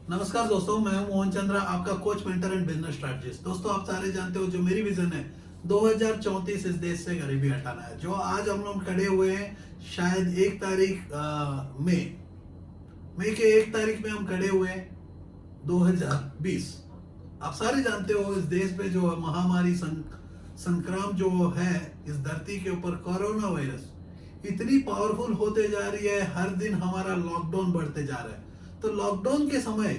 नमस्कार दोस्तों, मैं हूं मोहन चंद्रा, आपका coach mentor and business strategist. दोस्तों, आप सारे जानते हो जो मेरी विजन है 2034 इस देश से गरीबी हटाना है। जो आज हम लोग खड़े हुए हैं, शायद 1 तारीख मई के 1 तारीख में हम खड़े हुए हैं 2020। आप सारे जानते हो इस देश पे जो महामारी संक्राम जो है इस धरती के ऊपर, कोरोना वायरस इतनी पावरफुल होते जा रही है। हर दिन हमारा लॉकडाउन बढ़ते जा रहा है। तो लॉकडाउन के समय,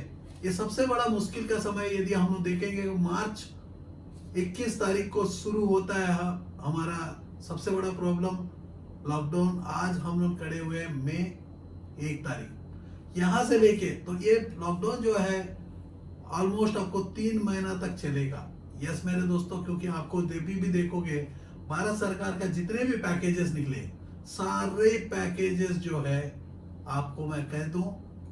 ये सबसे बड़ा मुश्किल का समय यदि हम लोग देखेंगे, मार्च 21 तारीख को शुरू होता है हमारा सबसे बड़ा प्रॉब्लम लॉकडाउन। आज हम लोग खड़े हुए हैं मई 1 तारीख। यहाँ से लेके तो ये लॉकडाउन जो है ऑलमोस्ट आपको 3 महीना तक चलेगा। यस मेरे दोस्तों, क्योंकि आपको देवी भी देखोगे, भारत सरकार का जितने भी पैकेजेस निकले, सारे पैकेजेस जो है, आपको मैं कह दूं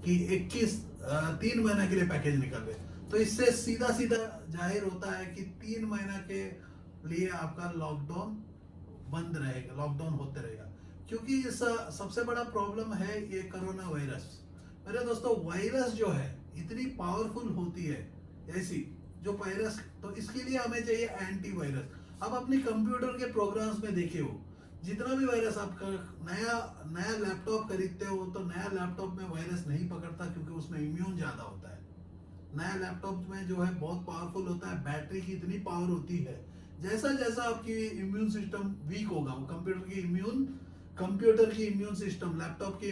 कि 3 महीना के लिए पैकेज निकल गए। तो इससे सीधा सीधा जाहिर होता है कि 3 महीना के लिए आपका लॉकडाउन बंद रहेगा, लॉकडाउन होते रहेगा। क्योंकि इस सबसे बड़ा प्रॉब्लम है ये कोरोना वायरस। मेरे दोस्तों, वायरस जो है इतनी पावरफुल होती है ऐसी जो वायरस, तो इसके लिए हमें चाहिए एंटीवायरस। अब अपने कंप्यूटर के प्रोग्राम्स में देखे हो, जितना भी वायरस आप नया नया लैपटॉप खरीदते हो तो नया लैपटॉप में वायरस नहीं पकड़ता, क्योंकि उसमें इम्यून ज्यादा होता है। नया लैपटॉप में जो है बहुत पावरफुल होता है, बैटरी की इतनी पावर होती है। जैसा जैसा आपकी इम्यून सिस्टम वीक होगा, वो कंप्यूटर की इम्यून सिस्टम, लैपटॉप की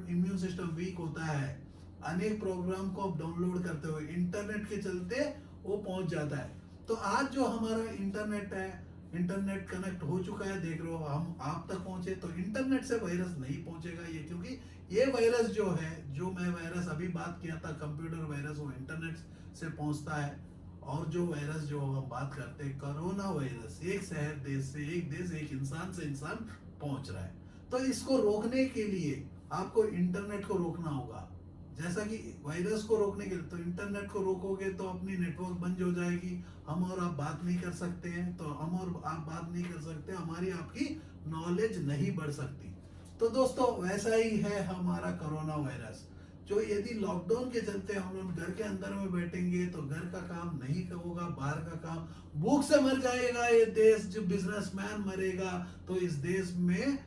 इम्यून सिस्टम वीक होता है। अनेक प्रोग्राम को आप डाउनलोड करते हुए इंटरनेट के चलते वो पहुंच जाता है। तो आज जो हमारा इंटरनेट है, इंटरनेट कनेक्ट हो चुका है, देख रहे हो हम आप तक पहुंचे, तो इंटरनेट से वायरस नहीं पहुंचेगा ये। क्योंकि ये वायरस जो है, जो मैं वायरस अभी बात किया था कंप्यूटर वायरस, वो इंटरनेट से पहुंचता है। और जो वायरस जो हम बात करते हैं कोरोना वायरस, एक शहर देश से एक देश, एक इंसान से इंसान पहुंच रहा है। तो इसको रोकने के लिए आपको इंटरनेट को रोकना होगा। जैसा कि वायरस को रोकने के लिए तो इंटरनेट को रोकोगे तो अपनी नेटवर्क बंद हो जाएगी, हम और आप बात नहीं कर सकते हैं। तो हम और आप बात नहीं कर सकते, हमारी आपकी नॉलेज नहीं बढ़ सकती। तो दोस्तों, वैसा ही है हमारा कोरोना वायरस। जो यदि लॉकडाउन के चलते हम लोग घर के अंदर में बैठेंगे तो घर का काम नहीं होगा, बाहर का काम, भूख से मर जाएगा ये देश। जो बिजनेसमैन मरेगा तो इस देश में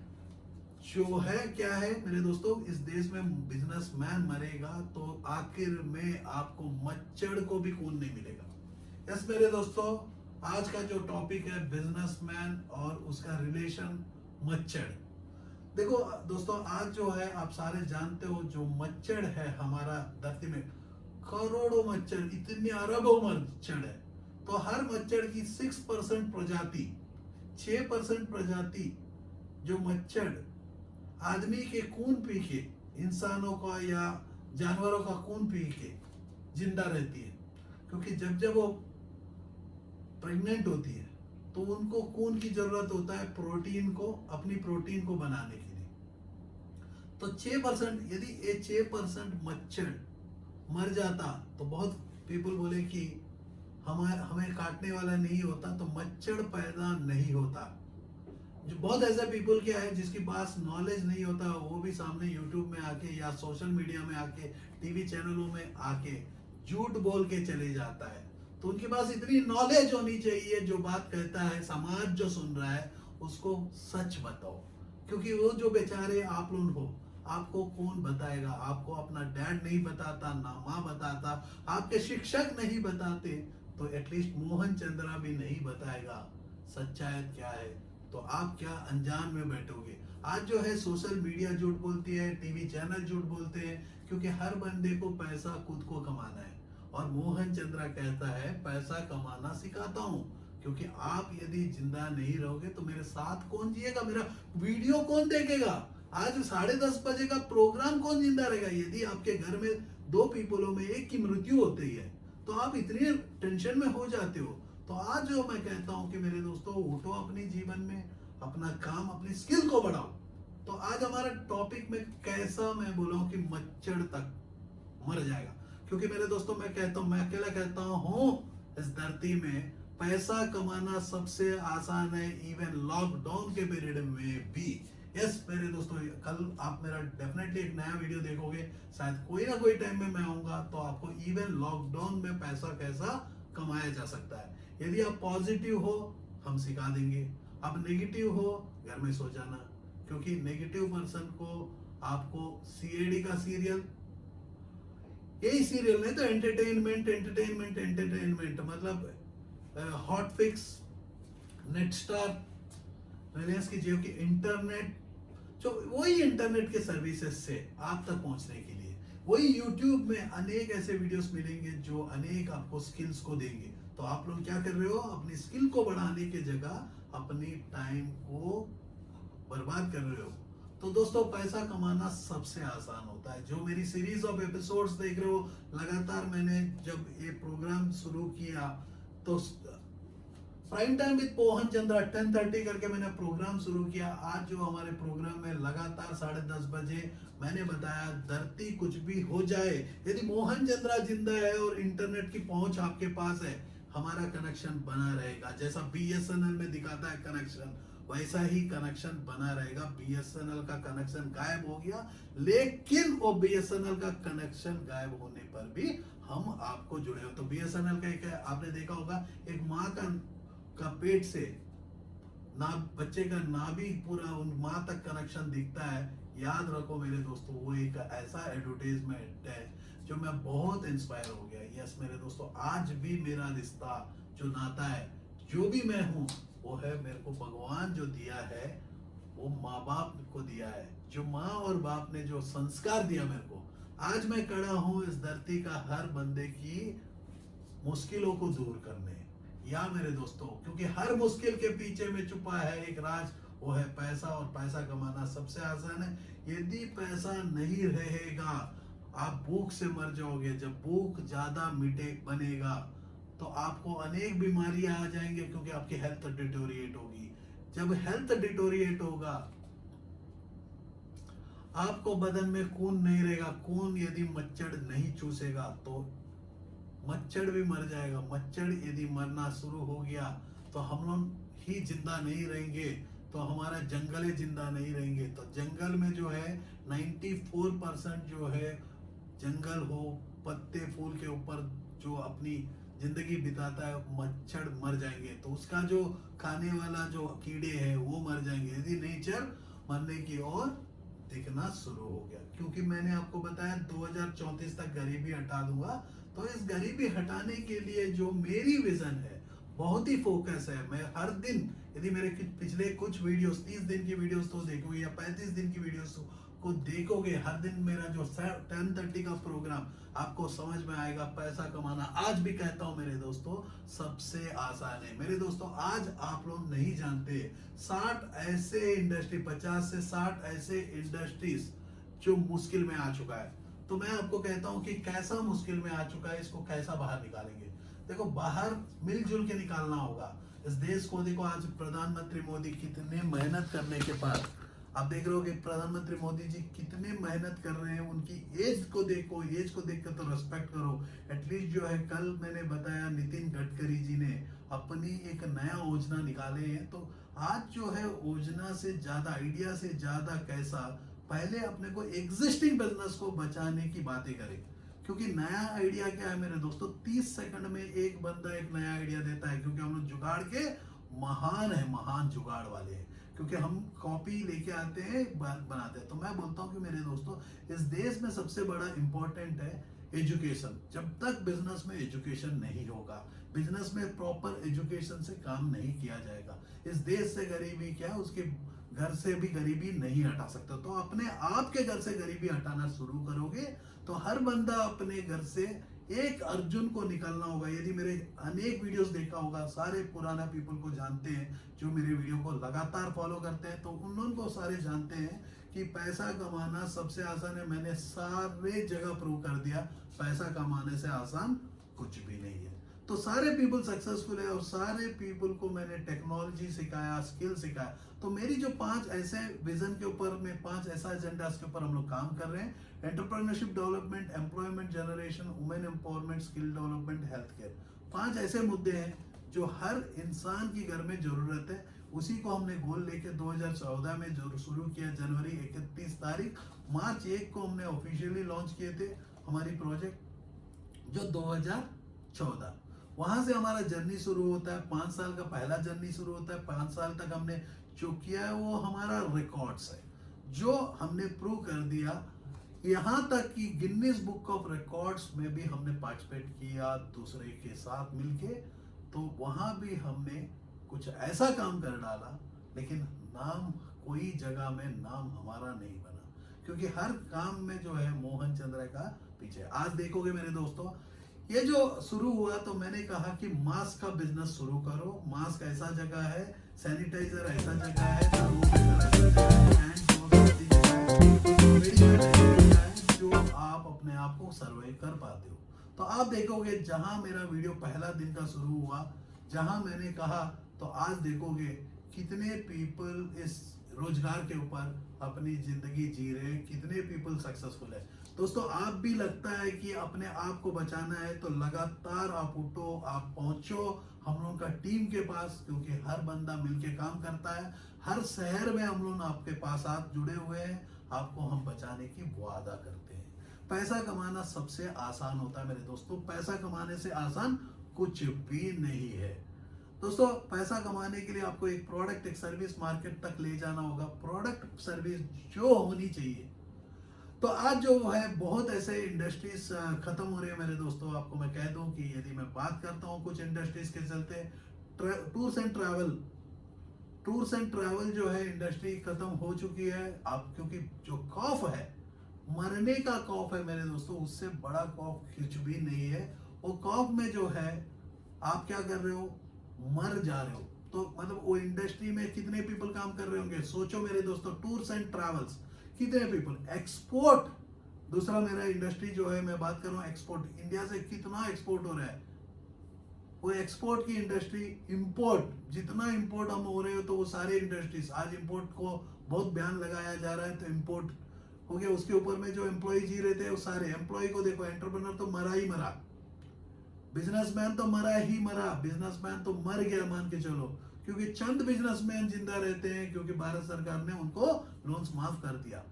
जो है क्या है मेरे दोस्तों, इस देश में बिजनेसमैन मरेगा तो आखिर में आपको मच्छर को भी खून नहीं मिलेगा। यस मेरे दोस्तों, आज का जो टॉपिक है बिजनेसमैन और उसका रिलेशन मच्छर। देखो दोस्तों, आज जो है आप सारे जानते हो जो मच्छर है हमारा धरती में, करोड़ों मच्छर, इतने अरबों मच्छर है। तो हर मच्छर की 6% प्रजाति, 6% प्रजाति जो मच्छर आदमी के खून पी के, इंसानों का या जानवरों का खून पी के जिंदा रहती है। क्योंकि जब जब वो प्रेग्नेंट होती है तो उनको खून की जरूरत होता है प्रोटीन को, अपनी प्रोटीन को बनाने के लिए। तो 6%, यदि ये 6% मच्छर मर जाता तो बहुत पीपल बोले कि हमें काटने वाला नहीं होता, तो मच्छर पैदा नहीं होता। जो बहुत ऐसे पीपल क्या है जिसके पास नॉलेज नहीं होता, वो भी सामने यूट्यूब में आके या सोशल मीडिया में आके, टीवी चैनलों में आके झूठ बोल के चले जाता है। तो उनके पास इतनी नॉलेज होनी चाहिए, जो बात कहता है समाज जो सुन रहा है उसको सच बताओ। क्योंकि वो जो बेचारे आप लोग हो, आपको कौन बताएगा? आपको अपना डैड नहीं बताता, ना माँ बताता, आपके शिक्षक नहीं बताते, तो एटलीस्ट मोहन चंद्रा भी नहीं बताएगा सच्चाई क्या है। तो आप क्या अनजान में बैठोगे? आज जो है सोशल मीडिया झूठ बोलती है, टीवी चैनल झूठ बोलते हैं, क्योंकि हर बंदे को पैसा खुद को कमाना है। और मोहन चंद्रा कहता है पैसा कमाना सिखाता हूं। क्योंकि आप यदि जिंदा नहीं रहोगे तो मेरे साथ कौन जिएगा? मेरा वीडियो कौन देखेगा? आज 10:30 बजे का प्रोग्राम कौन जिंदा रहेगा? यदि आपके घर में 2 पीपलों में एक की मृत्यु होती है तो आप इतने टेंशन में हो जाते हो। तो आज जो मैं कहता हूं कि मेरे दोस्तों, उठो अपने जीवन में, अपना काम, अपनी स्किल को बढ़ाओ। तो आज हमारा टॉपिक में कैसा मैं बोला हूं कि मच्छर तक मर जाएगा। क्योंकि मेरे दोस्तों, मैं कहता हूं, मैं अकेला कहता हूं इस धरती में पैसा कमाना सबसे आसान है, इवन लॉकडाउन के पीरियड में भी। यस मेरे दोस्तों, कल आप मेरा डेफिनेटली एक नया वीडियो देखोगे, शायद कोई ना कोई टाइम में मैं आऊंगा तो आपको इवन लॉकडाउन में पैसा कैसा कमाया जा सकता है। यदि आप पॉजिटिव हो हम सिखा देंगे, आप नेगेटिव हो घर में सो जाना, क्योंकि नेगेटिव पर्सन को आपको सीएडी का सीरियल, यही सीरियल नहीं तो एंटरटेनमेंट एंटरटेनमेंट एंटरटेनमेंट मतलब hot fix, net star, Reliance की जियो की इंटरनेट, जो वही इंटरनेट के सर्विसेज से आप तक पहुंचने के लिए वही यूट्यूब में अनेक ऐसे वीडियोस मिलेंगे जो अनेक आपको स्किल्स को देंगे। तो आप लोग क्या कर रहे हो, अपनी स्किल को बढ़ाने की जगह अपनी टाइम को बर्बाद कर रहे हो। तो दोस्तों पैसा कमाना सबसे आसान होता है। जो मेरी सीरीज ऑफ एपिसोड्स देख रहे हो, लगातार मैंने जब ये प्रोग्राम शुरू किया तो prime time with Mohan Chandra 10:30 करके मैंने प्रोग्राम शुरू किया। आज जो हमारे प्रोग्राम में लगातार 10:30 बजे मैंने बताया, धरती कुछ भी हो जाए, यदि मोहन चंद्रा जिंदा है और इंटरनेट की पहुंच आपके पास है, हमारा कनेक्शन बना रहेगा। जैसा बीएसएनएल में दिखाता है कनेक्शन, वैसा ही कनेक्शन बना रहेगा। बीएसएनएल का कनेक्शन गायब हो गया, लेकिन वो बीएसएनएल का कनेक्शन गायब होने पर भी हम आपको जुड़े हो। तो बीएसएनएल का एक है, आपने देखा होगा, एक माँ का पेट से ना बच्चे का नाभि पूरा उन माँ तक कनेक्शन दिखता है। याद रखो मेरे दोस्तों, वो एक ऐसा एडवर्टाइजमेंट है जो मैं बहुत इंस्पायर हो गया। यस मेरे दोस्तों, आज भी मेरा रिश्ता जो नाता है, जो भी मैं हूँ, वो है मेरे को भगवान जो दिया है, वो माँ बाप को दिया है। जो माँ और बाप ने जो संस्कार दिया मेरे को, आज मैं खड़ा हूँ इस धरती का हर बंदे की मुश्किलों को दूर करने। या मेरे दोस्तों, क्योंकि हर मुश्किल के पीछे में छुपा है एक राज, वो है पैसा, और पैसा कमाना सबसे आसान है। यदि पैसा नहीं रहेगा आप भूख से मर जाओगे। जब भूख ज्यादा मिटे बनेगा तो आपको अनेक बीमारियां आ जाएंगे, क्योंकि आपकी हेल्थ डिटोरिएट होगी। जब हेल्थ डिटोरिएट होगा, आपको बदन में खून नहीं रहेगा। खून यदि मच्छर नहीं चूसेगा तो मच्छर भी मर जाएगा। मच्छर यदि मरना शुरू हो गया तो हम लोग ही जिंदा नहीं रहेंगे, तो हमारा जंगल ही जिंदा नहीं रहेंगे। तो जंगल में जो है 94% जो है जंगल हो, पत्ते फूल के ऊपर जो अपनी जिंदगी बिताता है, मच्छर मर जाएंगे। तो उसका जो खाने वाला जो कीड़े हैं वो मर जाएंगे, यदि नेचर मरने की ओर दिखना शुरू हो गया। क्योंकि मैंने आपको बताया 2034 तक गरीबी हटा दूंगा। तो इस गरीबी हटाने के लिए जो मेरी विजन है, बहुत ही फोकस है। मैं हर दिन, यदि मेरे पिछले कुछ वीडियोस 30 दिन की वीडियोस तो देखोगे या 35 दिन की वीडियोस को देखोगे, हर दिन मेरा जो 10:30 का प्रोग्राम आपको समझ में आएगा। पैसा कमाना आज भी कहता हूं मेरे दोस्तों सबसे आसान है। मेरे दोस्तों आज आप लोग नहीं जानते 60 ऐसे इंडस्ट्री, 50 से 60 ऐसे इंडस्ट्रीज जो मुश्किल में आ चुका है। तो मैं आपको कहता हूं कि कैसा मुश्किल में आ चुका है, इसको कैसा बाहर निकालेंगे। देखो बाहर मिलजुल के निकालना होगा इस देश को। देखो आज प्रधानमंत्री मोदी कितने मेहनत करने के बाद, आप देख रहे हो कि प्रधानमंत्री मोदी जी कितने मेहनत कर रहे हैं। उनकी एज को देखो, एज को देखकर तो रेस्पेक्ट करो एटलीस्ट। जो है कल मैंने बताया नितिन गडकरी जी ने अपनी एक नया योजना निकाले हैं। तो आज जो है योजना से ज्यादा, आइडिया से ज्यादा कैसा पहले अपने को एग्जिस्टिंग बिजनेस को बचाने की बातें करें। क्योंकि नया आइडिया क्या है मेरे दोस्तों, 30 सेकंड में एक बंदा एक नया आइडिया देता है। क्योंकि हम लोग जुगाड़ के महान है, महान जुगाड़ वाले हैं। क्योंकि हम कॉपी लेके आते हैं, बनाते हैं। तो मैं बोलता हूँ कि मेरे दोस्तों इस देश में सबसे बड़ा इंपॉर्टेंट है एजुकेशन। जब तक बिजनेस में एजुकेशन नहीं होगा, बिजनेस में प्रॉपर एजुकेशन से काम नहीं किया जाएगा, इस देश से गरीबी क्या, उसके घर से भी गरीबी नहीं हटा सकता। तो अपने आप के घर से गरीबी हटाना शुरू करोगे तो हर बंदा अपने घर से एक अर्जुन को निकलना होगा। यदि मेरे अनेक वीडियोस देखा होगा, सारे पुराना पीपल को जानते हैं जो मेरे वीडियो को लगातार फॉलो करते हैं, तो उन लोगों को सारे जानते हैं कि पैसा कमाना सबसे आसान है। मैंने सारे जगह प्रूव कर दिया पैसा कमाने से आसान कुछ भी नहीं है। तो सारे पीपल सक्सेसफुल है और सारे पीपल को मैंने टेक्नोलॉजी सिखाया, स्किल सिखाया। तो मेरी जो 5 ऐसे विजन के ऊपर में 5 ऐसा एजेंडास के ऊपर हम लोग काम कर रहे हैं, entrepreneurship development, employment generation, women empowerment, skill development, health care. 5 ऐसे मुद्दे हैं जो हर इंसान की घर में जरूरत है। उसी को हमने गोल लेके 2014 में जो शुरू किया, जनवरी 31 तारीख, मार्च 1 को हमने ऑफिशियली लॉन्च किए थे हमारी प्रोजेक्ट जो 2014। वहां से हमारा जर्नी शुरू होता है, 5 साल का पहला जर्नी शुरू होता है। 5 साल तक हमने जो किया है वो हमारा रिकॉर्ड्स है, जो हमने प्रूव कर दिया। यहाँ तक कि गिनीज बुक ऑफ रिकॉर्ड्स में भी हमने पार्टिसिपेट किया दूसरे के साथ मिलके। तो वहाँ भी हमने कुछ ऐसा काम कर डाला, लेकिन नाम कोई जगह में नाम हमारा नहीं बना, क्योंकि हर काम में जो है मोहन चंद्र का पीछे। आज देखोगे मेरे दोस्तों, ये जो शुरू हुआ तो मैंने कहा कि मास्क का बिजनेस शुरू करो। मास्क ऐसा जगह है, सैनिटाइजर ऐसा जगह है, जो आप अपने आप को सर्वाइव कर पाते हो। तो आप देखोगे जहां मेरा वीडियो पहला दिन का शुरू हुआ, जहां मैंने कहा, तो आज देखोगे कितने पीपल इस रोजगार के ऊपर अपनी जिंदगी जी रहे हैं, कितने पीपल सक्सेसफुल है। दोस्तों, आप भी लगता है कि अपने आप को बचाना है तो लगातार आप उठो, आप पहुंचो हम लोगों का टीम के पास, क्योंकि हर बंदा मिलके काम करता है। हर शहर में हम लोग आपके पास आप जुड़े हुए हैं, आपको हम बचाने की वादा करते हैं। पैसा कमाना सबसे आसान होता है मेरे दोस्तों, पैसा कमाने से आसान कुछ भी नहीं है। दोस्तों, पैसा कमाने के लिए आपको एक प्रोडक्ट, एक सर्विस मार्केट तक ले जाना होगा। प्रोडक्ट सर्विस जो होनी चाहिए। तो आज जो है बहुत ऐसे इंडस्ट्रीज खत्म हो रही है मेरे दोस्तों। आपको मैं कह दूं कि यदि मैं बात करता हूं कुछ इंडस्ट्रीज के चलते, टूर्स एंड ट्रैवल जो है इंडस्ट्री खत्म हो चुकी है। आप क्योंकि जो खौफ है, मरने का खौफ है मेरे दोस्तों, उससे बड़ा खौफ कुछ भी नहीं है। वो खौफ में जो है आप क्या कर रहे हो, मर जा रहे हो। तो मतलब वो इंडस्ट्री में कितने पीपल काम कर रहे होंगे, सोचो मेरे दोस्तों। टूर्स एंड ट्रैवल्स कितने पीपल, एक्सपोर्ट, दूसरा मेरा इंडस्ट्री जो है मैं बात कर रहा हूँ एक्सपोर्ट, इंडिया से कितना एक्सपोर्ट हो रहा है, वो एक्सपोर्ट की इंडस्ट्री। इंपोर्ट, जितना इंपोर्ट हम हो रहे हो तो वो सारे इंडस्ट्रीज, आज इंपोर्ट को बहुत बयान लगाया जा रहा है, तो इंपोर्ट हो गया। उसके ऊपर में जो एम्प्लॉय जी रहे थे वो सारे एम्प्लॉय को देखो, एंटरप्रेन्योर तो मरा ही मरा, बिजनेसमैन तो मरा ही मरा, बिजनेसमैन तो मर गया मान के चलो, क्योंकि चंद बिजनेसमैन जिंदा रहते हैं, क्योंकि भारत सरकार ने उनको लोन्स माफ कर दिया।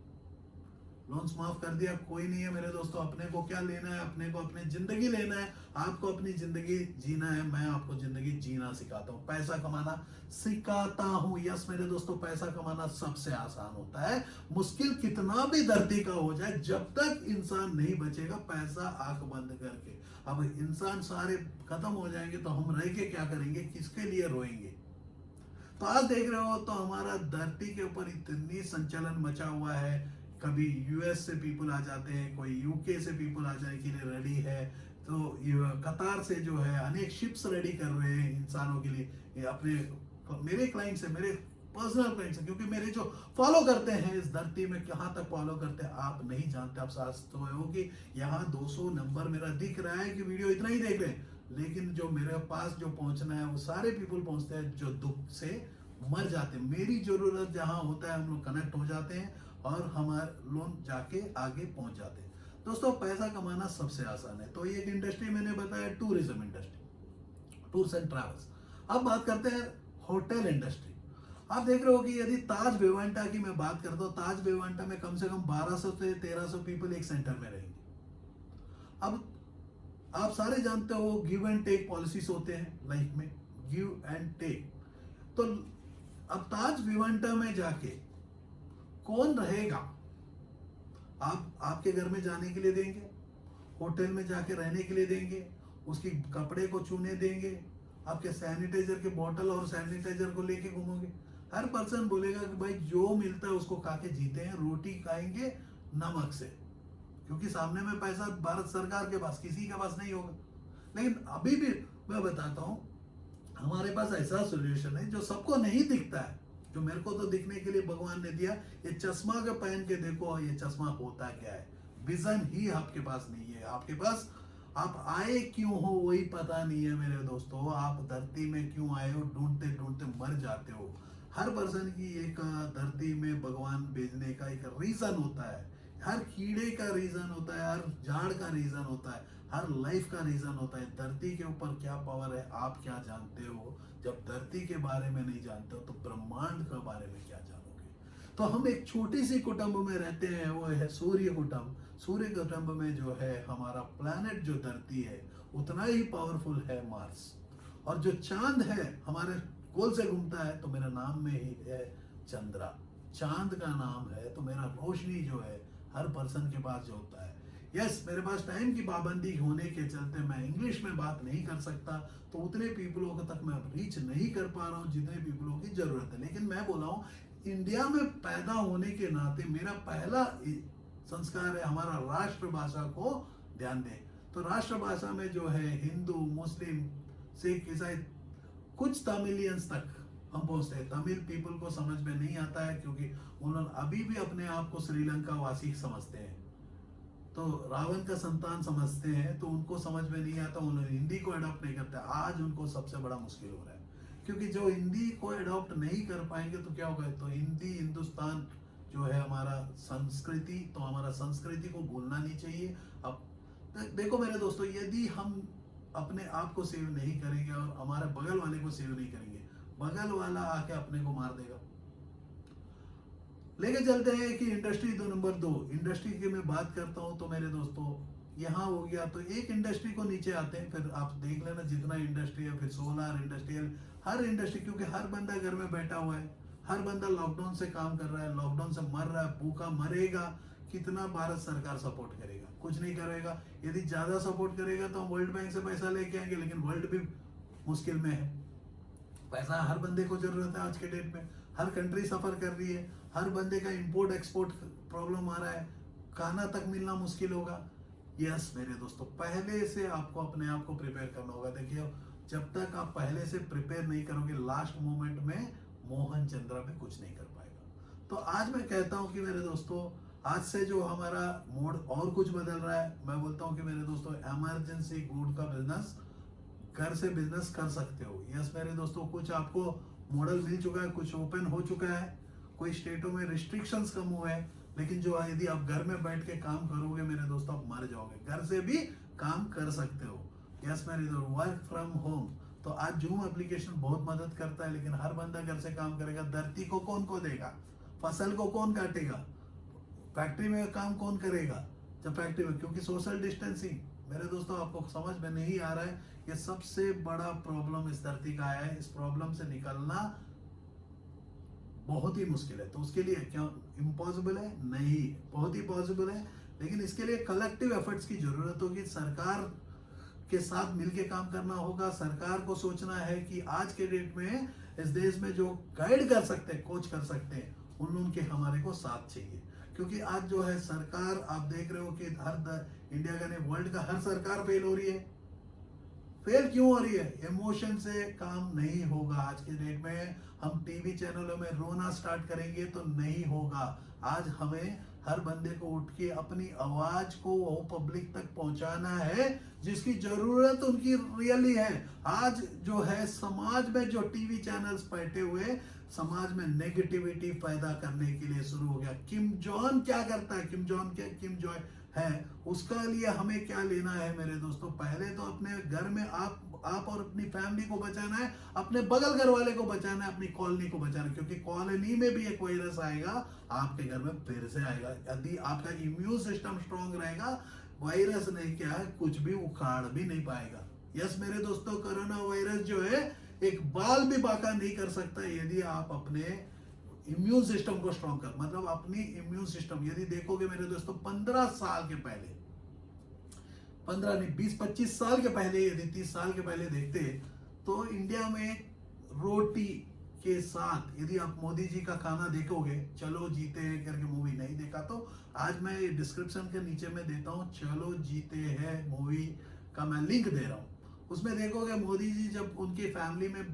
लोन्स माफ कर दिया, कोई नहीं है मेरे दोस्तों। अपने को क्या लेना है, अपने को अपनी जिंदगी लेना है, आपको अपनी जिंदगी जीना है। मैं आपको जिंदगी जीना सिखाता हूँ, पैसा कमाना सिखाता हूँ। यस मेरे दोस्तों, पैसा कमाना सबसे आसान होता है। मुश्किल कितना भी धरती का हो जाए, जब तक इंसान नहीं बचेगा पैसा आंख बंद करके। अब इंसान सारे खत्म हो जाएंगे तो हम रह के क्या करेंगे, किसके लिए रोएंगे। तो आज देख रहे हो तो हमारा धरती के ऊपर इतनी संचलन मचा हुआ है। कभी यूएस से पीपल आ जाते हैं, कोई यूके से पीपल आ जाए के लिए रेडी है, तो कतार से जो है अनेक शिप्स रेडी कर रहे हैं इंसानों के लिए। ये अपने मेरे क्लाइंट्स है, मेरे पर्सनल क्लाइंट्स है, क्योंकि मेरे जो फॉलो करते हैं इस धरती में, कहाँ तक फॉलो करते हैं आप नहीं जानते। आप सोचते हो कि यहाँ 200 नंबर मेरा दिख रहा है कि वीडियो इतना ही देख रहे हैं, लेकिन जो मेरे पास जो पहुंचना है वो सारे पीपल पहुंचते हैं जो दुख से मर जाते हैं। मेरी जरूरत जहां होता है हम लोग कनेक्ट हो जाते हैं और हमारे लोग जाके आगे पहुंच जाते हैं। दोस्तों, पैसा कमाना सबसे आसान है। तो ये एक इंडस्ट्री मैंने बताया, tourism industry, tours and travels. अब बात करते हैं होटल इंडस्ट्री। आप देख रहे हो कि यदि ताज बेवांटा की मैं बात करता हूँ, ताज बेवांटा में कम से कम 1200 से 1300 पीपल एक सेंटर में रहेंगे। अब आप सारे जानते हो गिव एंड टेक पॉलिसीज होते हैं लाइफ में, गिव एंड टेक। तो अब ताज विवांटा में जाके कौन रहेगा, आपके घर में जाने के लिए देंगे, होटल में जाके रहने के लिए देंगे, उसकी कपड़े को छूने देंगे, आपके सैनिटाइजर के बोतल और सैनिटाइजर को लेके घूमोगे। हर पर्सन बोलेगा कि भाई जो मिलता है उसको खा के जीते हैं, रोटी खाएंगे नमक से, क्योंकि सामने में पैसा भारत सरकार के पास, किसी के पास नहीं होगा। लेकिन अभी भी मैं बताता हूं, हमारे पास ऐसा सॉल्यूशन है जो सबको नहीं दिखता है, जो मेरे को तो दिखने के लिए भगवान ने दिया। ये चश्मा का पहन के देखो, ये चश्मा होता क्या है। विजन ही आपके पास नहीं है, आपके पास आप आए क्यों हो वही पता नहीं है मेरे दोस्तों। आप धरती में क्यों आए हो, ढूंढते ढूंढते मर जाते हो। हर पर्सन की एक धरती में भगवान भेजने का एक रीजन होता है, हर कीड़े का रीजन होता है, हर झाड़ का रीजन होता है, हर लाइफ का रीजन होता है। धरती के ऊपर क्या पावर है आप क्या जानते हो? जब धरती के बारे में नहीं जानते हो तो ब्रह्मांड के बारे में क्या जानोगे? तो हम एक छोटी सी कुटुंब में रहते हैं, वो है सूर्य कुटुंब। सूर्य कुटुंब में जो है हमारा प्लैनेट जो धरती है उतना ही पावरफुल है मार्स। और जो चांद है हमारे गोल से घूमता है, तो मेरा नाम में ही है चंद्रा। चांद का नाम है तो मेरा रोशनी जो है हर पर्सन के पास जो होता है। यस, मेरे पास टाइम की पाबंदी होने के चलते मैं इंग्लिश में बात नहीं कर सकता, तो उतने पीपलों को तक मैं रीच नहीं कर पा रहा हूँ जितने पीपलों की जरूरत है। लेकिन मैं बोला हूँ, इंडिया में पैदा होने के नाते मेरा पहला संस्कार है हमारा राष्ट्रभाषा को ध्यान दें। तो राष्ट्रभाषा में जो है हिंदू, मुस्लिम, सिख, ईसाई, कुछ तमिलियंस तक हम पहुंचते हैं। तमिल पीपल को समझ में नहीं आता है क्योंकि उन्होंने अभी भी अपने आप को श्रीलंका वासी समझते हैं, तो रावण का संतान समझते हैं, तो उनको समझ में नहीं आता, उन्होंने हिंदी को अडॉप्ट नहीं करते। आज उनको सबसे बड़ा मुश्किल हो रहा है क्योंकि जो हिंदी को अडॉप्ट नहीं कर पाएंगे तो क्या होगा? तो हिंदी, हिंदुस्तान जो है हमारा संस्कृति, तो हमारा संस्कृति को भूलना नहीं चाहिए। अब देखो मेरे दोस्तों, यदि हम अपने आप को सेव नहीं करेंगे और हमारे बगल वाले को सेव नहीं करेंगे, बगल वाला आके अपने को मार देगा। लेके चलते हैं कि इंडस्ट्री दो, नंबर 2 इंडस्ट्री की मैं बात करता हूं तो मेरे दोस्तों यहाँ हो गया, तो एक इंडस्ट्री को नीचे आते हैं, फिर आप देख लेना जितना इंडस्ट्री है, फिर सोलर इंडस्ट्रियल, हर इंडस्ट्री, क्योंकि हर बंदा घर में बैठा हुआ है, हर बंदा लॉकडाउन से काम कर रहा है, लॉकडाउन से मर रहा है, भूखा मरेगा। कितना भारत सरकार सपोर्ट करेगा? कुछ नहीं करेगा। यदि ज्यादा सपोर्ट करेगा तो हम वर्ल्ड बैंक से पैसा लेके आएंगे, लेकिन वर्ल्ड भी मुश्किल में है। पैसा हर बंदे को जरूरत है आज के डेट में, हर कंट्री सफर कर रही है, हर बंदे का इंपोर्ट एक्सपोर्ट प्रॉब्लम आ रहा है, खाना तक मिलना मुश्किल होगा। यस मेरे दोस्तों, पहले से आपको अपने आप को प्रिपेयर करना होगा। देखिए, जब तक आप पहले से प्रिपेयर नहीं करोगे, लास्ट मोमेंट में मोहन चंद्रा में कुछ नहीं कर पाएगा। तो आज मैं कहता हूं कि मेरे दोस्तों, आज से जो हमारा मोड और कुछ बदल रहा है, मैं बोलता हूं कि मेरे दोस्तों, इमरजेंसी गुड का बिजनेस, घर से बिजनेस कर सकते हो। यस मेरे दोस्तों, कुछ आपको मॉडल मिल चुका है, कुछ ओपन हो चुका है, कोई स्टेटों में रिस्ट्रिक्शंस कम हुए हैं, लेकिन जो यदि आप घर में बैठ के काम करोगे मेरे दोस्तों, आप मर जाओगे। घर से भी काम कर सकते हो। यस मेरे दोस्तों, वर्क फ्रॉम होम, तो आज जूम एप्लीकेशन बहुत मदद करता है, लेकिन हर बंदा घर से काम करेगा। धरती को कौन को देगा? फसल को कौन काटेगा? फैक्ट्री में काम कौन करेगा जब फैक्ट्री में? क्योंकि सोशल डिस्टेंसिंग मेरे दोस्तों आपको समझ में नहीं आ रहा है, ये सबसे बड़ा प्रॉब्लम इस धरती का आया है। इस प्रॉब्लम से निकलना बहुत ही मुश्किल है। तो उसके लिए क्या इम्पॉसिबल है? नहीं, बहुत ही पॉसिबल है, लेकिन इसके लिए कलेक्टिव एफर्ट्स की जरूरत होगी। सरकार के साथ मिलके काम करना होगा। सरकार को सोचना है कि आज के डेट में इस देश में जो गाइड कर सकते हैं, कोच कर सकते हैं, उनके हमारे को साथ चाहिए। क्योंकि आज जो है सरकार, आप देख रहे हो कि इंडिया का नहीं, वर्ल्ड का हर सरकार फेल हो रही है। फेल क्यों हो रही है? इमोशन से काम नहीं होगा। आज के डेट में हम टीवी चैनलों में रोना स्टार्ट करेंगे तो नहीं होगा। आज हमें हर बंदे को उठ के अपनी आवाज को वो पब्लिक तक पहुंचाना है जिसकी जरूरत उनकी रियली है। आज जो है समाज में जो टीवी चैनल्स बैठे हुए, समाज में नेगेटिविटी पैदा करने के लिए शुरू हो गया। किम जॉन क्या करता है? किम जॉन है, उसका लिए हमें क्या लेना है मेरे दोस्तों? पहले तो अपने घर में आप और अपनी फैमिली को बचाना है, अपने बगल घर वाले को बचाना है, अपनी कॉलोनी को बचाना है, क्योंकि कॉलोनी में भी एक वायरस आएगा, आपके घर में फिर से आएगा। यदि आपका इम्यून सिस्टम स्ट्रांग रहेगा, वायरस नहीं क्या है, कुछ भी उखाड़ भी नहीं पाएगा। यस मेरे दोस्तों, कोरोना वायरस जो है एक बाल भी बाका नहीं कर सकता यदि आप अपने इम्यून सिस्टम को स्ट्रॉन्ग कर, मतलब अपनी इम्यून सिस्टम। यदि देखोगे मेरे दोस्तों, 15 साल के पहले, 15 नहीं 20-25 साल के पहले, यदि 30 साल के पहले देखते तो इंडिया में रोटी के साथ, यदि आप मोदी जी का खाना देखोगे, चलो जीते हैं करके मूवी नहीं देखा तो आज मैं डिस्क्रिप्शन के नीचे में देता हूं, चलो जीते हैं मूवी का मैं लिंक दे रहा हूं। उसमें देखोगे मोदी जी जब उनकी फैमिली में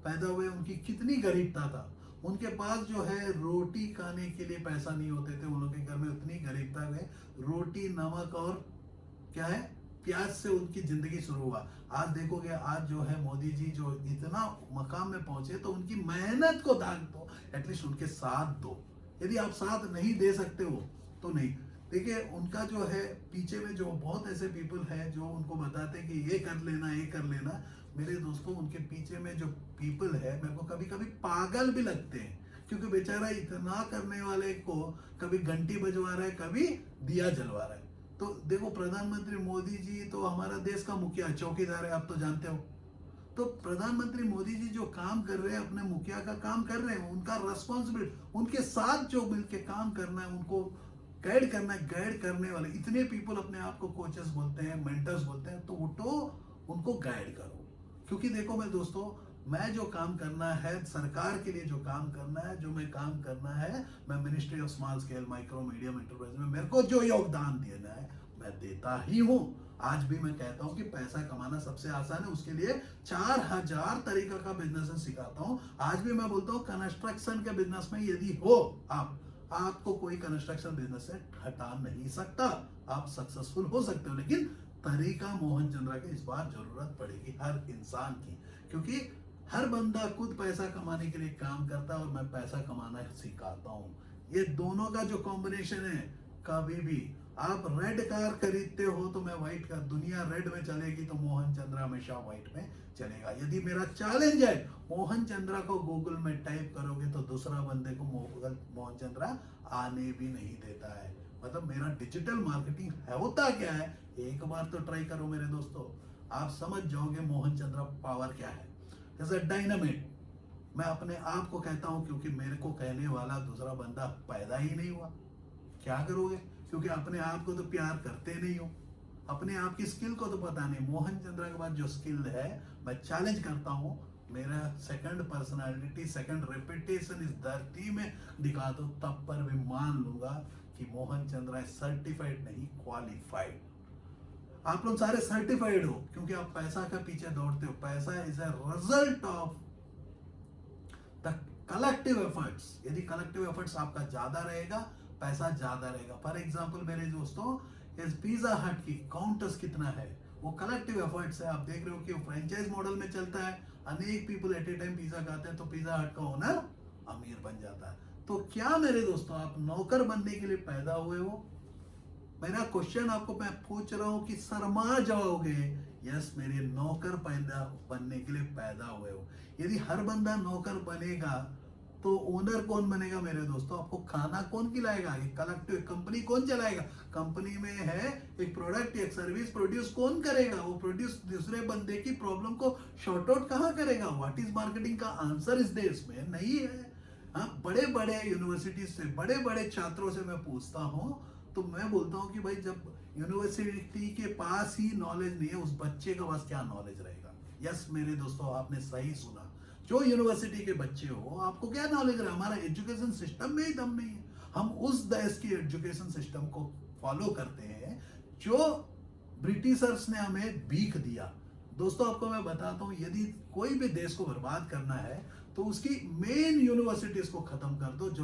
पैदा हुए, उनकी कितनी गरीबता था। उनके पास जो है रोटी खाने के लिए पैसा नहीं होते थे, उन लोगों के घर में उतनी गरीबता है, रोटी, नमक और क्या है, प्याज से उनकी जिंदगी शुरू हुआ। आज देखोगे, आज जो है मोदी जी जो इतना मकाम में पहुंचे, तो उनकी मेहनत को दाग दो, एटलीस्ट उनके साथ दो। यदि आप साथ नहीं दे सकते हो तो नहीं। देखिए उनका जो है पीछे में जो बहुत ऐसे पीपल हैं जो उनको बताते हैं कि ये कर लेना ये कर लेना। मेरे दोस्तों उनके पीछे में जो पीपल है मेरे को कभी कभी पागल भी लगते हैं, क्योंकि बेचारा इतना करने वाले को कभी घंटी बजवा रहा है, कभी दिया जलवा रहा है। तो देखो प्रधानमंत्री मोदी जी तो हमारा देश का मुखिया चौकीदार है, आप तो जानते हो। तो प्रधानमंत्री मोदी जी जो काम कर रहे हैं अपने मुखिया का काम कर रहे हैं, उनका रेस्पॉन्सिबिलिटी उनके साथ जो मिलके काम करना है, उनको गाइड करना है। गाइड करने वाले इतने पीपल अपने आप को कोचेस बोलते हैं, मेंटर्स बोलते हैं, तो उठो उनको गाइड करो। क्योंकि देखो मैं दोस्तों, मैं जो काम करना है सरकार के लिए, जो काम करना है, जो मैं काम करना है, मैं ministry of small scale micro medium enterprise में मेरे को जो योगदान देना है मैं देता ही हूँ। आज भी मैं कहता हूँ कि पैसा कमाना सबसे आसान है, उसके लिए 4000 तरीका का बिजनेस सिखाता हूँ। आज भी मैं बोलता हूँ कंस्ट्रक्शन के बिजनेस में यदि हो आपको कोई कंस्ट्रक्शन बिजनेस से हटा नहीं सकता। आप सक्सेसफुल हो सकते हो, लेकिन तरीका मोहन चंद्रा की इस बार जरूरत पड़ेगी हर इंसान की, क्योंकि हर बंदा खुद पैसा कमाने के लिए काम करता है और मैं पैसा कमाना सिखाता हूँ। ये दोनों का जो कॉम्बिनेशन है, कभी भी आप रेड कार खरीदते हो तो मैं व्हाइट कार, दुनिया रेड में चलेगी तो मोहन चंद्रा हमेशा व्हाइट में चलेगा। यदि मेरा चैलेंज है मोहन चंद्रा को गूगल में टाइप करोगे तो दूसरा बंदे को मोहन चंद्रा आने भी नहीं देता है। मतलब मेरा डिजिटल मार्केटिंग है, होता क्या है, एक बार तो ट्राई करो मेरे दोस्तों, आप समझ जाओगे मोहन चंद्रा पावर क्या है। जैसे डायनामिट मैं अपने आप को कहता हूं, क्योंकि मेरे को कहने वाला दूसरा बंदा पैदा ही नहीं हुआ। क्या करोगे, क्योंकि अपने आप को तो प्यार करते नहीं हो, अपने आप की स्किल को तो पता नहीं। मोहन चंद्रा के बाद जो स्किल है, मैं चैलेंज करता हूं, मेरा सेकंड पर्सनालिटी, सेकंड रेपुटेशन इस धरती में दिखा दो, तब पर भी मान लूंगा कि मोहन चंद्रा सर्टिफाइड नहीं क्वालिफाइड। आप लोग सारे सर्टिफाइड हो क्योंकि आप पैसा के पीछे दौड़ते हो। पैसा is a result of the collective efforts. यदि कलेक्टिव एफर्ट्स आपका ज्यादा रहेगा, पैसा ज्यादा रहेगा। फॉर एग्जांपल मेरे दोस्तों, इस पिज्जा हट की काउंटर्स कितना है, वो कलेक्टिव एफर्ट्स है। आप देख रहे हो कि वो फ्रेंचाइज मॉडल में चलता है, अनेक people at A time pizza खाते हैं, तो पिज्जा हट का ओनर अमीर बन जाता है। तो क्या मेरे दोस्तों आप नौकर बनने के लिए पैदा हुए हो? मेरा क्वेश्चन आपको मैं पूछ रहा हूं कि शर्मा जाओगे? यस, मेरे नौकर पैदा बनने के लिए पैदा हुए हो। यदि हर बंदा नौकर बनेगा तो ओनर कौन बनेगा मेरे दोस्तों? आपको खाना कौन खिलाएगा? ये कलेक्टिव कंपनी कौन चलाएगा? कंपनी में है एक प्रोडक्ट, एक सर्विस प्रोड्यूस कौन करेगा? वो प्रोड्यूस दूसरे बंदे की प्रॉब्लम को शॉर्ट आउट कहां करेगा? व्हाट इज मार्केटिंग का आंसर इस देश में नहीं है। हाँ, बड़े बड़े यूनिवर्सिटी से, बड़े बड़े छात्रों से मैं पूछता हूं तो मैं बोलता हूं कि भाई जब यूनिवर्सिटी के पास ही नॉलेज नहीं है, उस बच्चे के पास क्या नॉलेज रहेगा? यस मेरे दोस्तों, आपने सही सुना। जो यूनिवर्सिटी के बच्चे हो, आपको क्या नॉलेज रहा? हमारा एजुकेशन सिस्टम में ही दम नहीं है। हम उस देश की एजुकेशन सिस्टम को फॉलो करते हैं जो ब्रिटिशर्स ने हमें भीख दिया। दोस्तों आपको मैं बताता हूं, यदि कोई भी देश को बर्बाद करना है तो उसकी मेन यूनिवर्सिटीज को खत्म कर दो। जो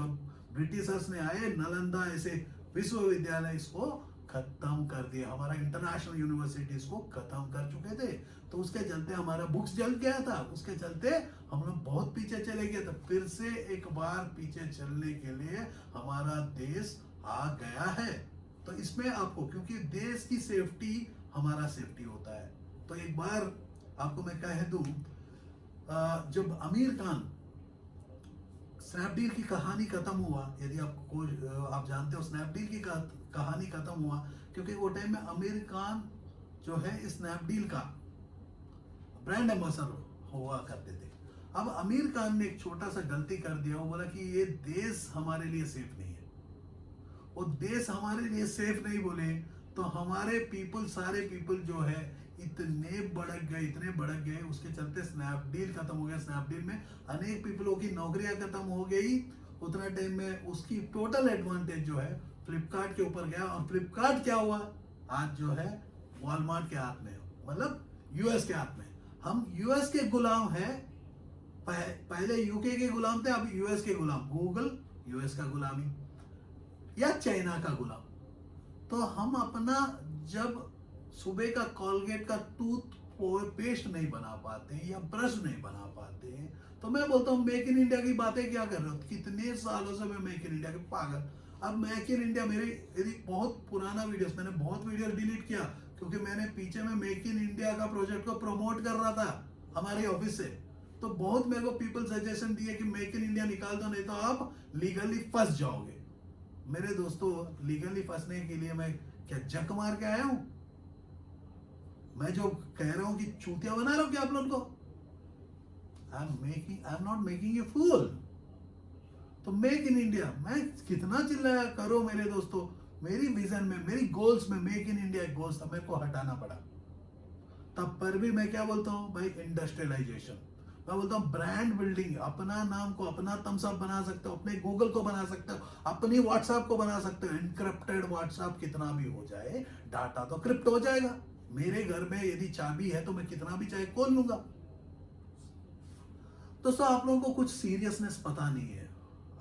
ब्रिटिशर्स ने आए, नालंदा ऐसे विश्वविद्यालय इसको खत्म कर दिया, हमारा इंटरनेशनल यूनिवर्सिटीज को खत्म कर चुके थे। तो उसके चलते हमारा बुक्स जल गया था, उसके चलते हम लोग बहुत पीछे चले गए। तो फिर से एक बार पीछे चलने के लिए हमारा देश आ गया है। तो इसमें आपको, क्योंकि देश की सेफ्टी हमारा सेफ्टी होता है, तो एक बार आपको मैं कह दूं, जब आमिर खान स्नैपडील की कहानी खत्म हुआ, यदि आपको आप जानते हो स्नैपडील की कहानी खत्म हुआ क्योंकि वो टाइम में आमिर खान जो है स्नैपडील का ब्रांड एम्बेसडर हुआ करते थे। अब आमिर खान ने एक छोटा सा गलती कर दिया, वो बोला कि ये देश हमारे लिए सेफ नहीं है। वो देश हमारे लिए सेफ नहीं बोले तो हमारे पीपल, सारे पीपल जो है इतने भड़क गए, इतने भड़क गए, उसके चलते स्नैपडील खत्म हो गया। स्नैपडील में अनेक पीपलों की नौकरियां खत्म हो गई। उतना टाइम में उसकी टोटल एडवांटेज जो है फ्लिपकार्ट के ऊपर गया, और फ्लिपकार्ट क्या हुआ, आज जो है वॉलमार्ट के हाथ में, मतलब यूएस के हाथ में। हम यूएस के गुलाम हैं, पहले यूके के गुलाम थे, अब यूएस के गुलाम। गूगल यूएस का गुलामी या चाइना का गुलाम। तो हम अपना जब सुबह का कॉलगेट का टूथ पेस्ट नहीं बना पाते या ब्रश नहीं बना पाते, तो मैं बोलता हूं मेक इन इंडिया की बातें क्या कर रहे हो? कितने सालों से मैं मेक इन इंडिया के पागल। अब मेक इन इंडिया मेरी यदि बहुत पुराना वीडियोस, मैंने बहुत वीडियो डिलीट किया क्योंकि मैंने पीछे में मेक इन इंडिया का प्रोजेक्ट को प्रमोट कर रहा था हमारे ऑफिस से। तो बहुत मेरे को पीपल सजेशन दिए कि मेक इन इंडिया निकाल दो, नहीं तो आप लीगली फंस जाओगे। मेरे दोस्तों, लीगली फंसने के लिए मैं क्या जक मार के आया हूं? मैं जो कह रहा हूं कि चूतिया बना रहा हूं क्या आप लोग को? I am not making you fool. तो मेक इन इंडिया मैं कितना चिल्लाया करो मेरे दोस्तों, मेरी विजन में, मेरी गोल्स में मेक इन इंडिया गोल्स मेरे को हटाना पड़ा। तब पर भी मैं क्या बोलता हूं भाई, इंडस्ट्रियलाइजेशन। मैं बोलता हूं ब्रांड बिल्डिंग, अपना नाम को, अपना थम्स अप बना सकते हो, अपने गूगल को बना सकते हो, अपनी व्हाट्सएप को बना सकते हो। इनक्रप्टेड व्हाट्सएप कितना भी हो जाए, डाटा तो क्रिप्ट हो जाएगा। मेरे घर में यदि चाबी है तो मैं कितना भी चाहे खोल लूंगा। दोस्तों, आप लोगों को कुछ सीरियसनेस पता नहीं है,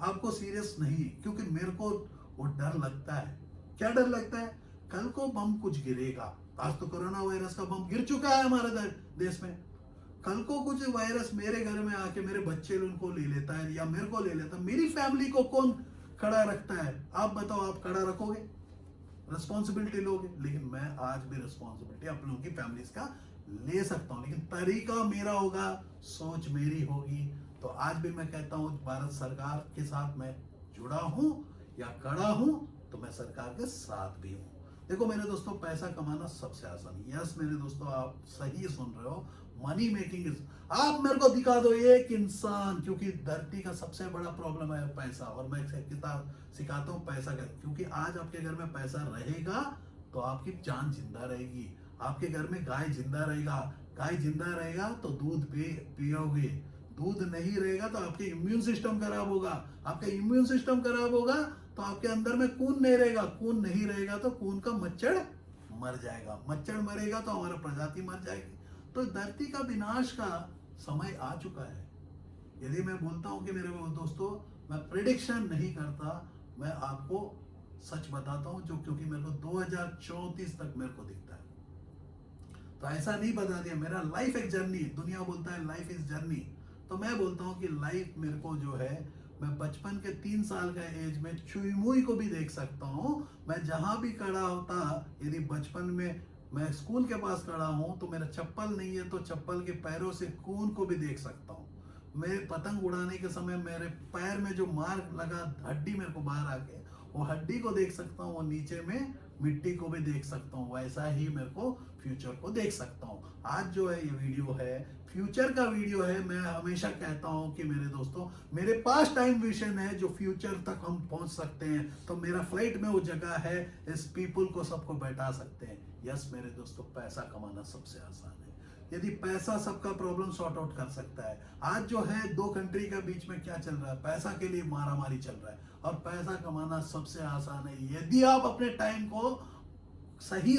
आपको सीरियस नहीं, क्योंकि मेरे को वो डर लगता है। क्या डर लगता है? कल को बम कुछ गिरेगा। आज तो कोरोना वायरस का बम गिर चुका है हमारे देश में। कल को कुछ वायरस मेरे घर में आके मेरे बच्चे उनको ले लेता है या मेरे को ले लेता है, मेरी फैमिली को कौन खड़ा रखता है? आप बताओ, आप खड़ा रखोगे? रिस्पॉन्सिबिलिटी लोगे? लेकिन मैं आज भी रिस्पॉन्सिबिलिटी आप लोगों की फैमिलीज का ले सकता हूं, लेकिन तरीका मेरा होगा, सोच मेरी होगी। तो आज भी मैं कहता हूं, भारत सरकार के साथ मैं जुड़ा हूं या खड़ा हूं, तो मैं सरकार के साथ भी हूं। देखो मेरे दोस्तों, पैसा कमाना सबसे आसान है। यस मेरे दोस्तों, आप सही सुन रहे हो, मनी मेकिंग इज। आप मेरे को दिखा दो एक इंसान, क्योंकि धरती का सबसे बड़ा प्रॉब्लम है पैसा, और मैं किताब सिखाता हूं पैसा का, क्योंकि आज आपके घर में पैसा रहेगा तो आपकी जान जिंदा रहेगी। आपके घर में गाय जिंदा रहेगा, गाय जिंदा रहेगा तो दूध पियोगे, दूध नहीं रहेगा तो आपके इम्यून सिस्टम खराब होगा, आपका इम्यून सिस्टम खराब होगा तो आपके अंदर में खून नहीं रहेगा, खून नहीं रहेगा तो खून का मच्छर मर जाएगा, मच्छर मरेगा तो हमारा प्रजाति मर जाएगी। तो धरती का विनाश का समय आ चुका है। यदि मैं बोलता हूं कि मेरे दोस्तों, मैं प्रिडिक्शन नहीं करता, मैं आपको सच बताता हूं, जो क्योंकि मेरे को 2034 तक मेरे को दिखता है। तो ऐसा नहीं बता दिया, मेरा लाइफ एक जर्नी। दुनिया बोलता है लाइफ इज जर्नी, तो मैं बोलता हूं कि लाइफ मेरे को जो है, मैं बचपन के 3 साल का एज में चुई मुई को भी देख सकता हूं। मैं जहां भी खड़ा होता, यदि बचपन में मैं स्कूल के पास खड़ा हूं तो मेरा चप्पल नहीं है तो चप्पल के पैरों से खून को भी देख सकता हूं। मैं पतंग उड़ाने के समय मेरे पैर में जो मार्क लगा, हड्डी मेरे को बाहर आके, वो हड्डी को देख सकता हूँ, वो नीचे में मिट्टी को भी देख सकता हूँ। वैसा ही मेरे को फ्यूचर को देख सकता हूँ। आज जो है ये वीडियो है, फ्यूचर का वीडियो है। मैं हमेशा कहता हूँ कि मेरे दोस्तों, मेरे पास टाइम विजन है जो फ्यूचर तक हम पहुंच सकते हैं, तो मेरा फ्लाइट में वो जगह है, इस पीपल को सबको बैठा सकते हैं। यस मेरे दोस्तों, पैसा कमाना सबसे आसान है, यदि पैसा सबका प्रॉब्लम सॉर्ट आउट कर सकता है। आज जो है, दो कंट्री के बीच में क्या चल रहा है? पैसा के लिए मारामारी चल रहा है, और पैसा कमाना सबसे आसान है यदि आप अपने टाइम को सही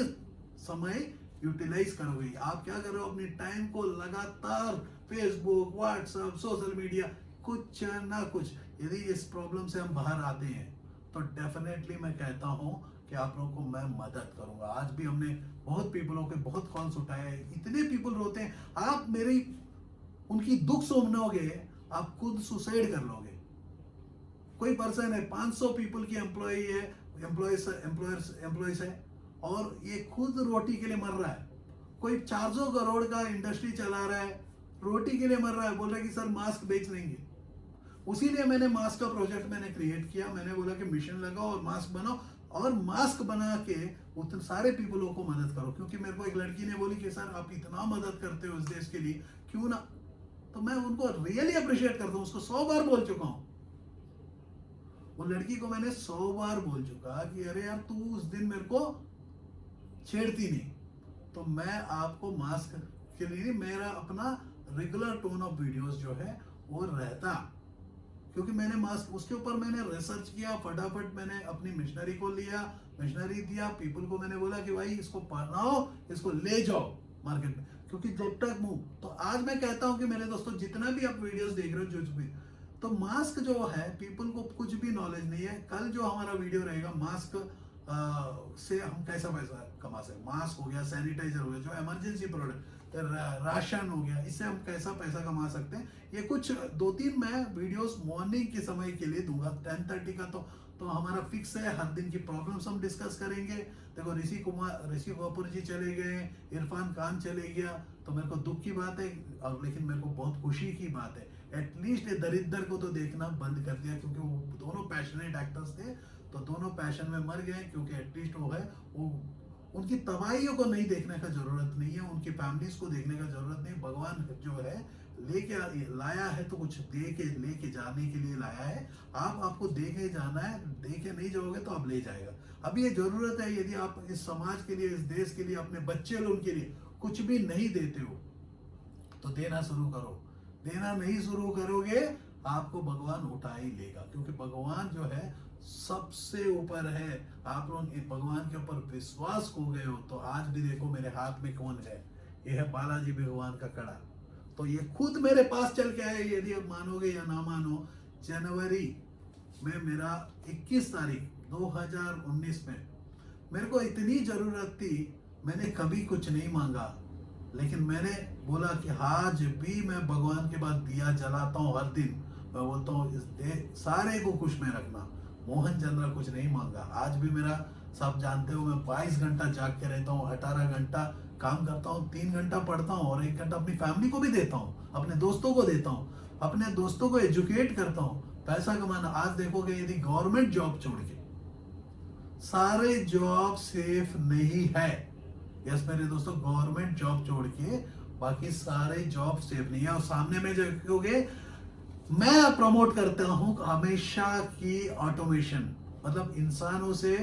समय यूटिलाइज करोगे। आप क्या करो, अपने टाइम को लगातार फेसबुक, व्हाट्सएप, सोशल मीडिया, कुछ ना कुछ, यदि इस प्रॉब्लम से हम बाहर आते हैं तो डेफिनेटली मैं कहता हूं कि आप लोगों को मैं मदद करूंगा। आज भी हमने बहुत पीपलों के बहुत कॉल्स उठाए हैं, इतने पीपल रोते हैं, आप मेरी उनकी दुख सुनोगे, आप खुद सुसाइड कर लोगे। कोई पर्सन है, 500 पीपल की एम्प्लॉय है, एम्प्लॉयर्स है, और ये खुद रोटी के लिए मर रहा है। कोई 400 करोड़ का इंडस्ट्री चला रहा है, रोटी के लिए मर रहा है, बोल रहा है कि सर मास्क बेच लेंगे। उसी लिए मैंने मास्क का प्रोजेक्ट मैंने क्रिएट किया। मैंने बोला कि मिशन लगाओ और मास्क बनाओ, और मास्क बना के उतने सारे पीपलों को मदद करो। क्योंकि मेरे को एक लड़की ने बोली कि सर आप इतना मदद करते हो इस देश के लिए, क्यों ना। तो मैं उनको रियली अप्रिशिएट करता हूँ, उसको 100 बार बोल चुका हूँ। वो लड़की को मैंने 100 बार बोल चुका कि अरे यार तू उस दिन मेरे को छेड़ती नहीं। तो मैं आपको मास्क के लिए मेरा अपना रेगुलर टोन ऑफ वीडियोस जो है वो रहता, क्योंकि मैंने मास्क उसके ऊपर मैंने रिसर्च किया, फटाफट मैंने अपनी मिशनरी को लिया, मिशनरी दिया, पीपल को मैंने बोला कि भाई इसको पढ़ाओ, इसको ले जाओ मार्केट में, क्योंकि जब तक मूव। तो आज मैं कहता हूं कि मेरे दोस्तों, जितना भी आप वीडियोस देख रहे हो, जो भी, तो मास्क जो है, पीपल को कुछ भी नॉलेज नहीं है। कल जो हमारा वीडियो रहेगा मास्क से हम कैसा पैसा कमा सकते, मास्क हो गया, सैनिटाइजर हो गया, जो इमरजेंसी प्रोडक्ट, राशन हो गया, इससे हम कैसा पैसा कमा सकते हैं। ये कुछ 2-3 मैं वीडियोस मॉर्निंग के समय के लिए दूंगा, 10:30 का। तो तो हमारा फिक्स है, हर दिन की प्रॉब्लम्स हम डिस्कस करेंगे। देखो ऋषि कपूर जी चले गए, इरफान खान चले गया, तो मेरे को दुख की बात है, और लेकिन मेरे को बहुत खुशी की बात है, एटलीस्ट ये दरिद्र को तो देखना बंद कर दिया, क्योंकि वो दोनों पैशनेट एक्टर्स थे, तो दोनों पैशन में मर गए, क्योंकि एटलीस्ट वो है, वो उनकी तबाहियों को नहीं देखने का जरूरत नहीं है, उनकी फैमिलीज को देखने का जरूरत नहीं। भगवान जो है लेके लाया है तो कुछ दे के लेके जाने के लिए लाया है। आपको दे के जाना है, दे के नहीं जाओगे तो आप ले जाएगा। अब ये जरूरत है, यदि आप इस समाज के लिए, इस देश के लिए, अपने बच्चे लोगों के लिए कुछ भी नहीं देते हो तो देना शुरू करो। देना नहीं शुरू करोगे आपको भगवान उठा ही लेगा, क्योंकि भगवान जो है सबसे ऊपर है। आप लोग भगवान के ऊपर विश्वास खो गए हो तो आज भी देखो मेरे हाथ में कौन है, यह है बालाजी भगवान का कड़ा। तो ये खुद मेरे पास चल के आए, यदि आप मानोगे या ना मानो। जनवरी में मेरा 21 तारीख 2019 में मेरे को इतनी जरूरत थी, मैंने कभी कुछ नहीं मांगा, लेकिन मैंने बोला कि आज भी मैं भगवान के बाद दिया जलाता हूँ हर दिन। मैं बोलता हूँ सारे को खुश में रखना। मोहन चंद्र कुछ नहीं मांगा। आज भी मेरा, सब जानते हो, मैं 22 घंटा जाग के रहता हूँ, 18 घंटा काम करता हूँ, 3 घंटा पढ़ता हूँ और 1 घंटा अपनी फैमिली को भी देता हूँ, अपने दोस्तों को देता हूँ, अपने दोस्तों को एजुकेट करता हूँ, पैसा कमाना। आज देखोगे यदि गवर्नमेंट जॉब छोड़ के, सारे जॉब सेफ नहीं है। यस मेरे दोस्तों, गवर्नमेंट जॉब छोड़ के बाकी सारे जॉब सेफ नहीं है। और सामने में जो देखोगे, मैं प्रमोट करता हूं हमेशा की ऑटोमेशन, मतलब इंसानों से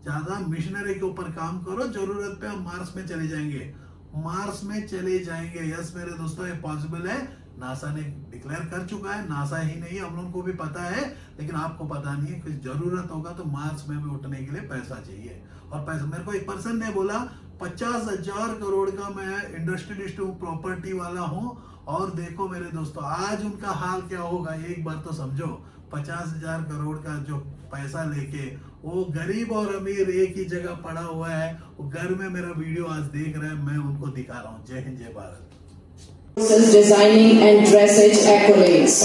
ज्यादा मिशनरी के ऊपर काम करो। जरूरत पे हम मार्स में चले जाएंगे, मार्स में चले जाएंगे। यस मेरे दोस्तों, ये पॉसिबल है। नासा ने डिक्लेयर कर चुका है, नासा ही नहीं हम लोगों को भी पता है, लेकिन आपको पता नहीं है। कुछ जरूरत होगा तो मार्स में भी उठने के लिए पैसा चाहिए। और पैसा, मेरे को एक पर्सन ने बोला 50,000 करोड़ का मैं इंडस्ट्रियलिस्ट हूँ, प्रॉपर्टी वाला हूँ, और देखो मेरे दोस्तों आज उनका हाल क्या होगा, एक बार तो समझो। 50,000 करोड़ का जो पैसा लेके वो गरीब और अमीर एक ही जगह पड़ा हुआ है, वो घर में मेरा वीडियो आज देख रहे हैं, मैं उनको दिखा रहा हूँ। जय हिंद, जय Bharat. Designing and dressage accolades.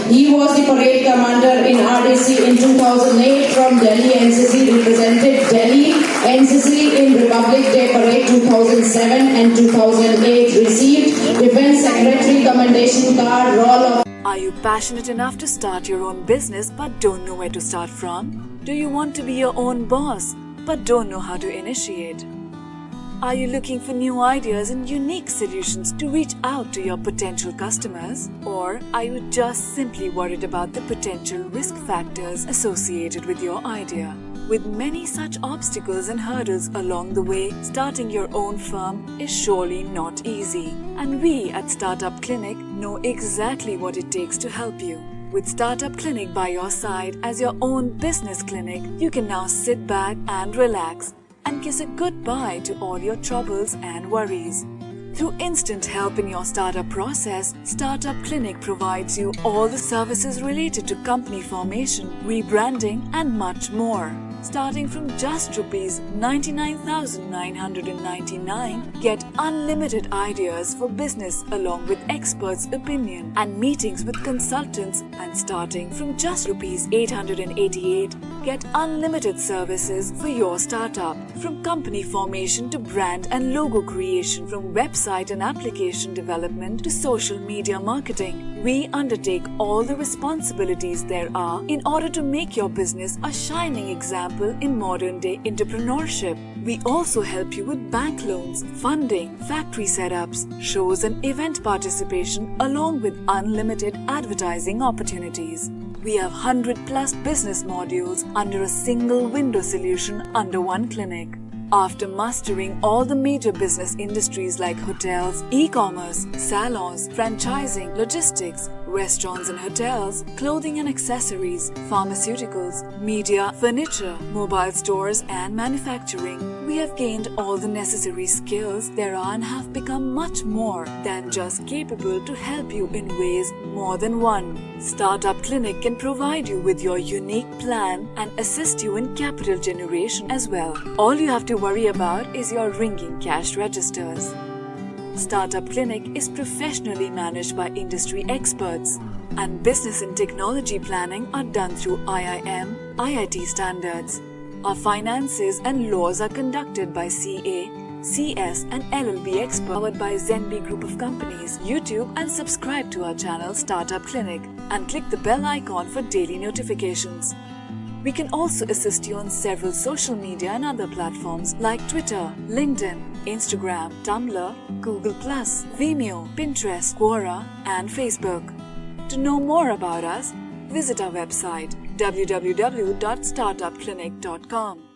He was the parade commander in RDC in 2008 from Delhi NCC, represented Delhi NCC in Republic Day Parade 2007 and 2008, received Defense Secretary Commendation Card, Roll of... Are you passionate enough to start your own business but don't know where to start from? Do you want to be your own boss but don't know how to initiate? Are you looking for new ideas and unique solutions to reach out to your potential customers? Or are you just simply worried about the potential risk factors associated with your idea? With many such obstacles and hurdles along the way, starting your own firm is surely not easy. And we at Startup Clinic know exactly what it takes to help you. With Startup Clinic by your side as your own business clinic, you can now sit back and relax and kiss a goodbye to all your troubles and worries. Through instant help in your startup process, Startup Clinic provides you all the services related to company formation, rebranding and much more. Starting from just Rs 99,999, get unlimited ideas for business along with experts' opinion and meetings with consultants, and starting from just Rs 888, get unlimited services for your startup. From company formation to brand and logo creation, from website and application development to social media marketing, we undertake all the responsibilities there are in order to make your business a shining example in modern day entrepreneurship. We also help you with bank loans, funding, factory setups, shows and event participation along with unlimited advertising opportunities. We have 100+ business modules under a single window solution under one clinic. After mastering all the major business industries like hotels, e-commerce, salons, franchising, logistics, restaurants and hotels, clothing and accessories, pharmaceuticals, media, furniture, mobile stores and manufacturing, we have gained all the necessary skills there are and have become much more than just capable to help you in ways more than one. Startup Clinic can provide you with your unique plan and assist you in capital generation as well. All you have to worry about is your ringing cash registers. Startup Clinic is professionally managed by industry experts, and business and technology planning are done through IIM, IIT standards. Our finances and laws are conducted by CA, CS and LLB experts, powered by Zenbi Group of Companies. YouTube and subscribe to our channel Startup Clinic and click the bell icon for daily notifications. We can also assist you on several social media and other platforms like Twitter, LinkedIn, Instagram, Tumblr, Google+, Vimeo, Pinterest, Quora and Facebook. To know more about us, visit our website www.startupclinic.com.